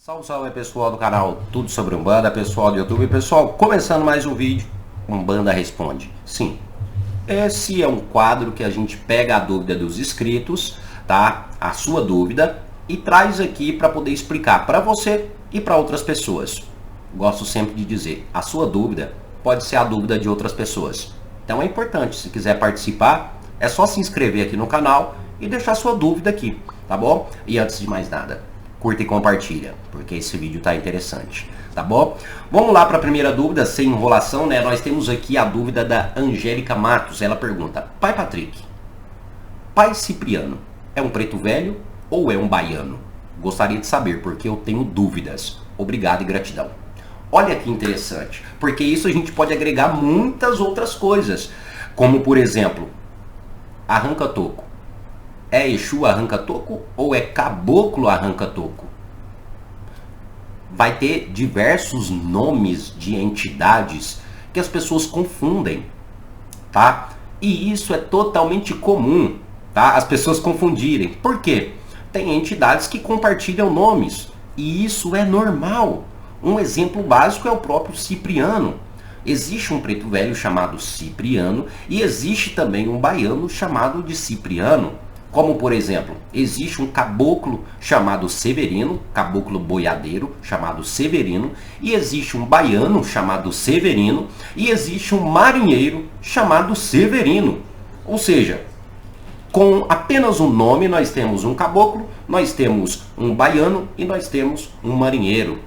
Salve, salve pessoal do canal Tudo Sobre Umbanda, pessoal do YouTube. Pessoal, começando mais um vídeo, Umbanda Responde. Sim, esse é um quadro que a gente pega a dúvida dos inscritos, tá? A sua dúvida, e traz aqui para poder explicar para você e para outras pessoas. Gosto sempre de dizer, a sua dúvida pode ser a dúvida de outras pessoas. Então é importante, se quiser participar, é só se inscrever aqui no canal e deixar sua dúvida aqui, tá bom? E antes de mais nada, curta e compartilha, porque esse vídeo tá interessante, tá bom? Vamos lá para a primeira dúvida, sem enrolação, né? Nós temos aqui a dúvida da Angélica Matos. Ela pergunta: Pai Patrick, Pai Cipriano é um preto velho ou é um baiano? Gostaria de saber, porque eu tenho dúvidas. Obrigado e gratidão. Olha que interessante, porque isso a gente pode agregar muitas outras coisas, como por exemplo, arranca-toco. É Exu arranca-toco ou é caboclo arranca-toco? Vai ter diversos nomes de entidades que as pessoas confundem, tá? E isso é totalmente comum, tá? As pessoas confundirem. Por quê? Tem entidades que compartilham nomes e isso é normal. Um exemplo básico é o próprio Cipriano. Existe um preto velho chamado Cipriano e existe também um baiano chamado de Cipriano. Como, por exemplo, existe um caboclo chamado Severino, caboclo boiadeiro chamado Severino, e existe um baiano chamado Severino, e existe um marinheiro chamado Severino. Ou seja, com apenas um nome nós temos um caboclo, nós temos um baiano e nós temos um marinheiro.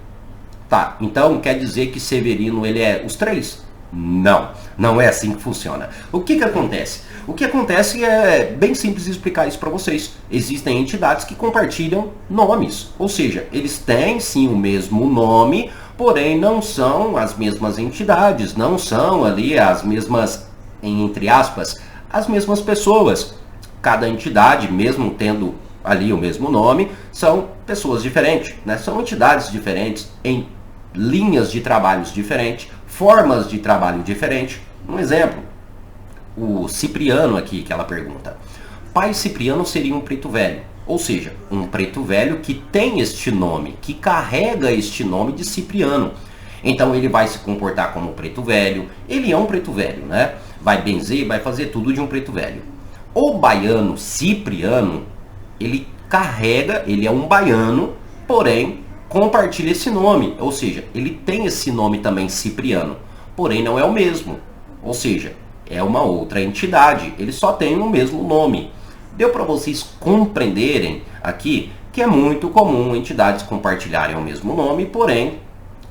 Tá, então quer dizer que Severino ele é os três? Não, não é assim que funciona. O que que acontece? O que acontece é bem simples de explicar isso para vocês. Existem entidades que compartilham nomes, ou seja, eles têm sim o mesmo nome, porém não são as mesmas entidades, não são ali as mesmas, entre aspas, as mesmas pessoas. Cada entidade, mesmo tendo ali o mesmo nome, são pessoas diferentes, né? São entidades diferentes, em linhas de trabalhos diferentes, formas de trabalho diferentes. Um exemplo, o Cipriano aqui que ela pergunta. Pai Cipriano seria um preto velho, ou seja, um preto velho que tem este nome, que carrega este nome de Cipriano. Então ele vai se comportar como um preto velho, ele é um preto velho, né? Vai benzer, vai fazer tudo de um preto velho. O baiano Cipriano, ele carrega, ele é um baiano, porém compartilha esse nome, ou seja, ele tem esse nome também Cipriano, porém não é o mesmo, ou seja, é uma outra entidade, ele só tem o mesmo nome. Deu para vocês compreenderem aqui que é muito comum entidades compartilharem o mesmo nome, porém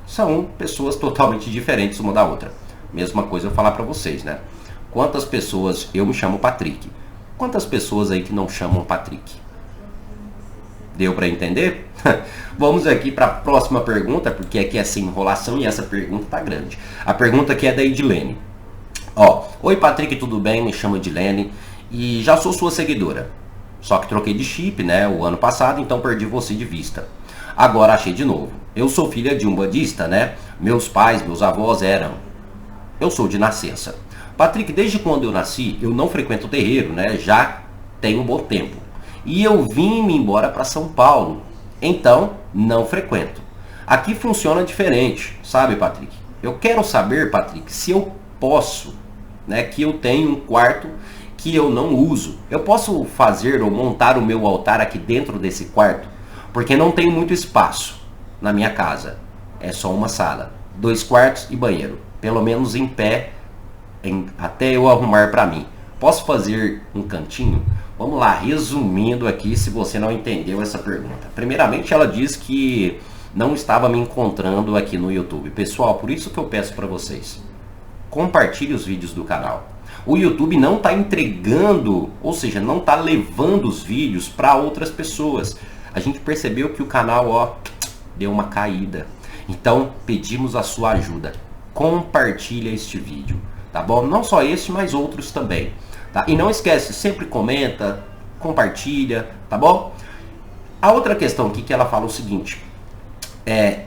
são pessoas totalmente diferentes uma da outra. Mesma coisa eu falar para vocês, né? Quantas pessoas, eu me chamo Patrick, quantas pessoas aí que não chamam Patrick? Deu para entender? Vamos aqui para a próxima pergunta, porque aqui é sem enrolação e essa pergunta tá grande. A pergunta aqui é da Edilene. Ó, oi Patrick, tudo bem? Me chamo Edilene e já sou sua seguidora. Só que troquei de chip, né, o ano passado, então perdi você de vista. Agora achei de novo. Eu sou filha de um bandista, né? Meus pais, meus avós eram. Eu sou de nascença. Patrick, desde quando eu nasci, eu não frequento terreiro, né? Já tem um bom tempo. E eu vim me embora para São Paulo. Então, não frequento. Aqui funciona diferente, sabe, Patrick? Eu quero saber, Patrick, se eu posso, né, que eu tenho um quarto que eu não uso. Eu posso fazer ou montar o meu altar aqui dentro desse quarto? Porque não tem muito espaço na minha casa. É só uma sala, 2 quartos e banheiro. Pelo menos em pé, até eu arrumar para mim. Posso fazer um cantinho? Vamos lá, resumindo aqui, se você não entendeu essa pergunta. Primeiramente, ela diz que não estava me encontrando aqui no YouTube. Pessoal, por isso que eu peço para vocês, compartilhe os vídeos do canal. O YouTube não está entregando, ou seja, não está levando os vídeos para outras pessoas. A gente percebeu que o canal, ó, deu uma caída. Então, pedimos a sua ajuda. Compartilha este vídeo, tá bom? Não só este, mas outros também. Tá? E não esquece, sempre comenta, compartilha, tá bom? A outra questão aqui que ela fala o seguinte,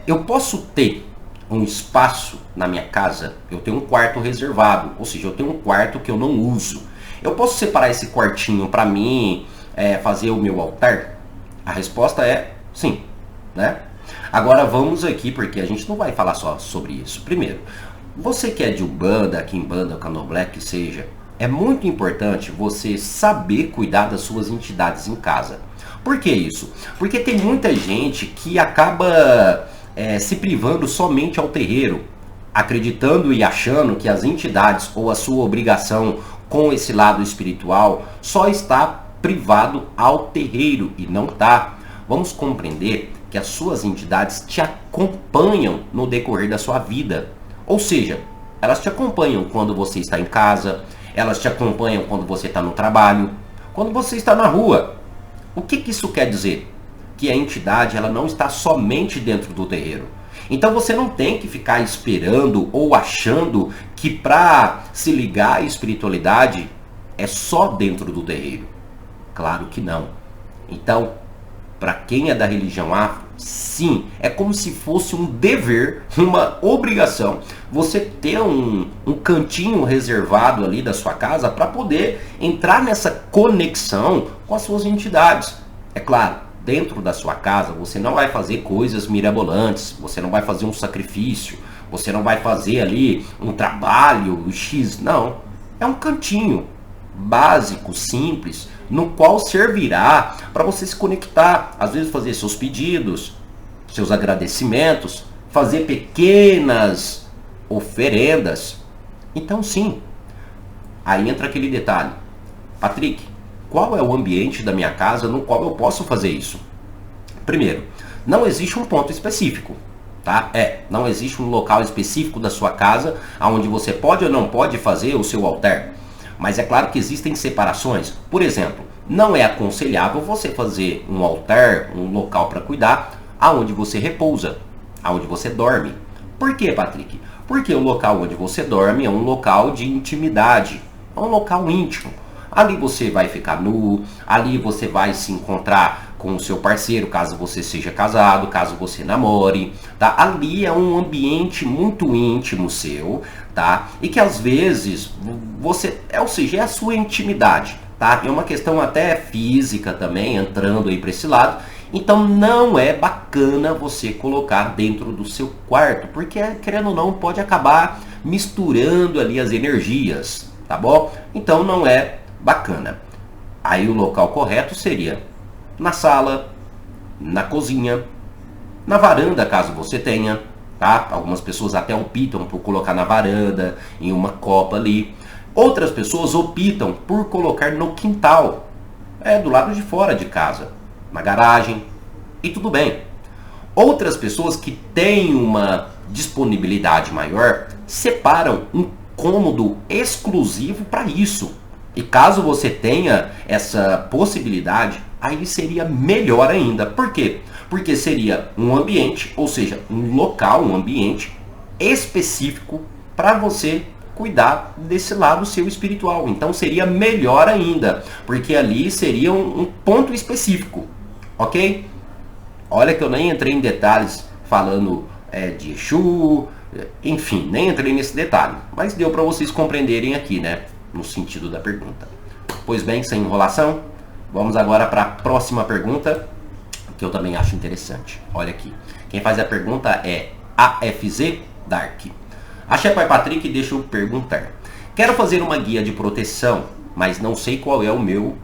eu posso ter um espaço na minha casa, eu tenho um quarto reservado, ou seja, eu tenho um quarto que eu não uso. Eu posso separar esse quartinho para mim, fazer o meu altar? A resposta é sim, né? Agora vamos aqui, porque a gente não vai falar só sobre isso. Primeiro, você que é de Umbanda, Quimbanda, Candomblé, que seja, é muito importante você saber cuidar das suas entidades em casa. Por que isso? Porque tem muita gente que acaba se privando somente ao terreiro, acreditando e achando que as entidades ou a sua obrigação com esse lado espiritual só está privado ao terreiro e não está. Vamos compreender que as suas entidades te acompanham no decorrer da sua vida. Ou seja, elas te acompanham quando você está em casa, elas te acompanham quando você está no trabalho, quando você está na rua. O que isso quer dizer? Que a entidade ela não está somente dentro do terreiro. Então você não tem que ficar esperando ou achando que para se ligar à espiritualidade é só dentro do terreiro. Claro que não. Então, para quem é da religião afro, sim, é como se fosse um dever, uma obrigação, você ter um cantinho reservado ali da sua casa para poder entrar nessa conexão com as suas entidades. É claro, dentro da sua casa você não vai fazer coisas mirabolantes, você não vai fazer um sacrifício, você não vai fazer ali um trabalho X, não. É um cantinho básico, simples, no qual servirá para você se conectar, às vezes fazer seus pedidos, seus agradecimentos, fazer pequenas oferendas. Então sim, aí entra aquele detalhe. Patrick, qual é o ambiente da minha casa no qual eu posso fazer isso? Primeiro, não existe um ponto específico, tá? Não existe um local específico da sua casa onde você pode ou não pode fazer o seu altar. Mas é claro que existem separações. Por exemplo, não é aconselhável você fazer um altar, um local para cuidar, aonde você repousa, aonde você dorme. Por quê, Patrick? Porque o local onde você dorme é um local de intimidade, é um local íntimo. Ali você vai ficar nu, ali você vai se encontrar com o seu parceiro, caso você seja casado, caso você namore, tá? Ali é um ambiente muito íntimo seu, tá? E que às vezes você, ou seja, é a sua intimidade, tá? É uma questão até física também, entrando aí para esse lado. Então não é bacana você colocar dentro do seu quarto, porque querendo ou não pode acabar misturando ali as energias, tá bom? Então não é bacana. Aí o local correto seria na sala, na cozinha, na varanda, caso você tenha, tá? Algumas pessoas até optam por colocar na varanda, em uma copa ali. Outras pessoas optam por colocar no quintal, do lado de fora de casa, na garagem, e tudo bem. Outras pessoas que têm uma disponibilidade maior, separam um cômodo exclusivo para isso. E caso você tenha essa possibilidade, aí seria melhor ainda. Por quê? Porque seria um ambiente, ou seja, um local, um ambiente específico para você cuidar desse lado seu espiritual. Então seria melhor ainda, porque ali seria um ponto específico, ok? Olha que eu nem entrei em detalhes falando de Exu, enfim, nem entrei nesse detalhe, mas deu para vocês compreenderem aqui, né? No sentido da pergunta. Pois bem, sem enrolação, vamos agora para a próxima pergunta, que eu também acho interessante. Olha aqui. Quem faz a pergunta é AFZ Dark. Axé Pai Patrick, deixa eu perguntar. Quero fazer uma guia de proteção, mas não sei qual é o meu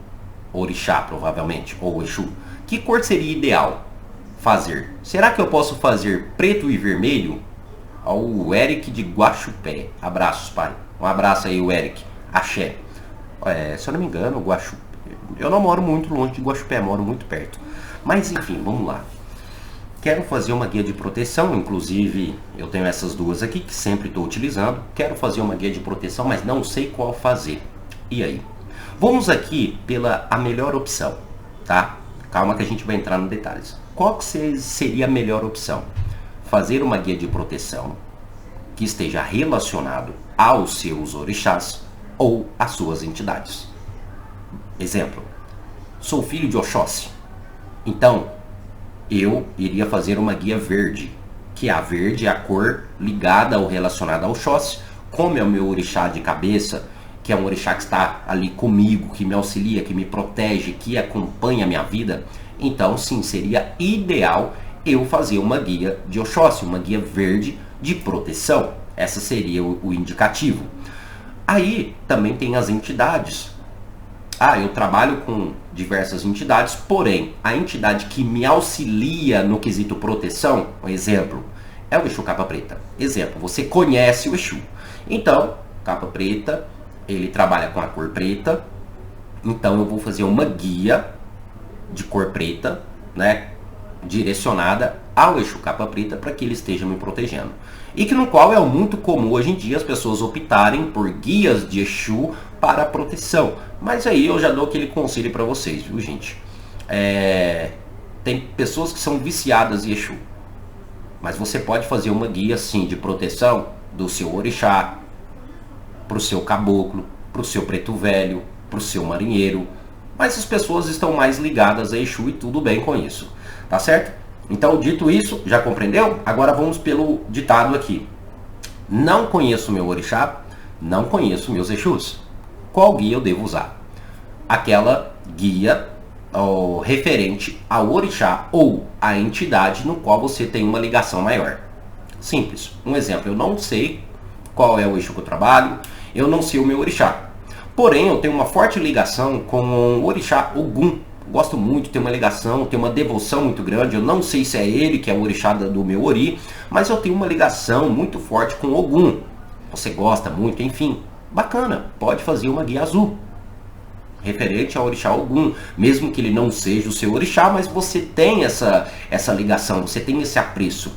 orixá, provavelmente, ou Exu. Que cor seria ideal fazer? Será que eu posso fazer preto e vermelho? O Eric de Guaxupé. Abraços, pai. Um abraço aí, o Eric. Axé. Se eu não me engano, Guaxupé. Eu não moro muito longe de Guaxupé, moro muito perto. Mas enfim, vamos lá. Quero fazer uma guia de proteção, inclusive eu tenho essas duas aqui que sempre estou utilizando. Quero fazer uma guia de proteção, mas não sei qual fazer. E aí? Vamos aqui pela a melhor opção, tá? Calma que a gente vai entrar nos detalhes. Qual que seria a melhor opção? Fazer uma guia de proteção que esteja relacionado aos seus orixás ou às suas entidades. Exemplo, sou filho de Oxóssi, então eu iria fazer uma guia verde, que a verde é a cor ligada ou relacionada ao Oxóssi, como é o meu orixá de cabeça, que é um orixá que está ali comigo, que me auxilia, que me protege, que acompanha a minha vida. Então sim, seria ideal eu fazer uma guia de Oxóssi, uma guia verde de proteção. Essa seria o indicativo. Aí também tem as entidades. Eu trabalho com diversas entidades, porém, a entidade que me auxilia no quesito proteção, um exemplo, é o Exu Capa Preta. Exemplo, você conhece o Exu. Então, Capa Preta, ele trabalha com a cor preta. Então, eu vou fazer uma guia de cor preta, né, direcionada ao Exu Capa Preta para que ele esteja me protegendo. E que no qual é muito comum hoje em dia as pessoas optarem por guias de Exu para proteção. Mas aí eu já dou aquele conselho para vocês, viu, gente? Tem pessoas que são viciadas em Exu. Mas você pode fazer uma guia, sim, de proteção do seu orixá, para o seu caboclo, para o seu preto velho, para o seu marinheiro. Mas as pessoas estão mais ligadas a Exu e tudo bem com isso. Tá certo? Então, dito isso, já compreendeu? Agora vamos pelo ditado aqui. Não conheço meu orixá, não conheço meus Exus. Qual guia eu devo usar? Aquela guia referente ao orixá ou à entidade no qual você tem uma ligação maior. Simples. Um exemplo, eu não sei qual é o Exu que eu trabalho, eu não sei o meu orixá. Porém, eu tenho uma forte ligação com o orixá Ogum. Gosto muito, tenho uma ligação, tenho uma devoção muito grande. Eu não sei se é ele que é o orixá do meu ori, mas eu tenho uma ligação muito forte com Ogum. Você gosta muito, enfim, bacana, pode fazer uma guia azul referente ao orixá Ogum, mesmo que ele não seja o seu orixá, mas você tem essa ligação, você tem esse apreço.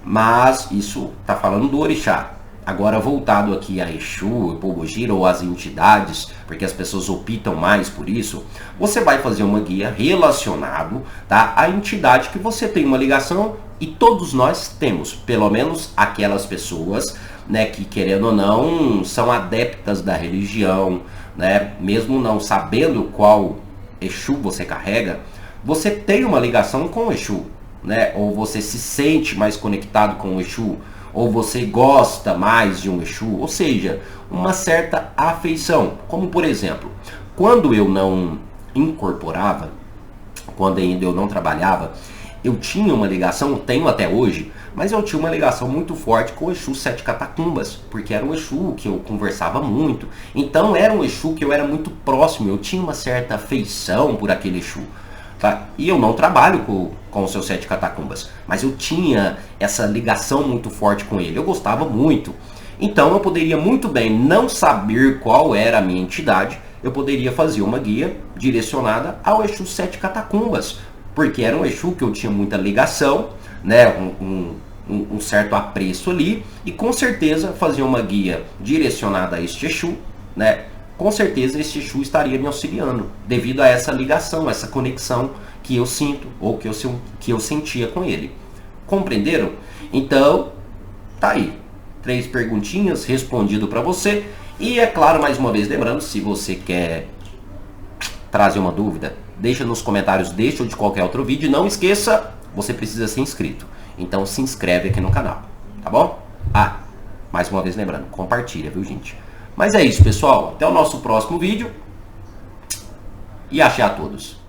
Mas isso está falando do orixá. Agora, voltado aqui a Exu, Pombogira ou as entidades, porque as pessoas optam mais por isso, você vai fazer uma guia relacionado, tá, à entidade que você tem uma ligação, e todos nós temos, pelo menos aquelas pessoas, né, que querendo ou não, são adeptas da religião, né, mesmo não sabendo qual Exu você carrega, você tem uma ligação com o Exu, né, ou você se sente mais conectado com o Exu, ou você gosta mais de um Exu, ou seja, uma certa afeição. Como por exemplo, quando eu não incorporava, quando ainda eu não trabalhava, eu tinha uma ligação, tenho até hoje, mas eu tinha uma ligação muito forte com o Exu Sete Catacumbas, porque era um Exu que eu conversava muito, então era um Exu que eu era muito próximo, eu tinha uma certa afeição por aquele Exu. Tá? E eu não trabalho com os seus Sete Catacumbas, mas eu tinha essa ligação muito forte com ele, eu gostava muito. Então eu poderia muito bem não saber qual era a minha entidade, eu poderia fazer uma guia direcionada ao Exu Sete Catacumbas, porque era um Exu que eu tinha muita ligação, né, um certo apreço ali, e com certeza fazer uma guia direcionada a este Exu, né, com certeza esse Exu estaria me auxiliando, devido a essa ligação, essa conexão que eu sinto, ou que eu sentia com ele. Compreenderam? Então, tá aí. 3 perguntinhas respondido para você. E é claro, mais uma vez, lembrando, se você quer trazer uma dúvida, deixa nos comentários deste ou de qualquer outro vídeo. Não esqueça, você precisa ser inscrito. Então se inscreve aqui no canal, tá bom? Mais uma vez lembrando, compartilha, viu, gente? Mas é isso, pessoal. Até o nosso próximo vídeo. E axé a todos.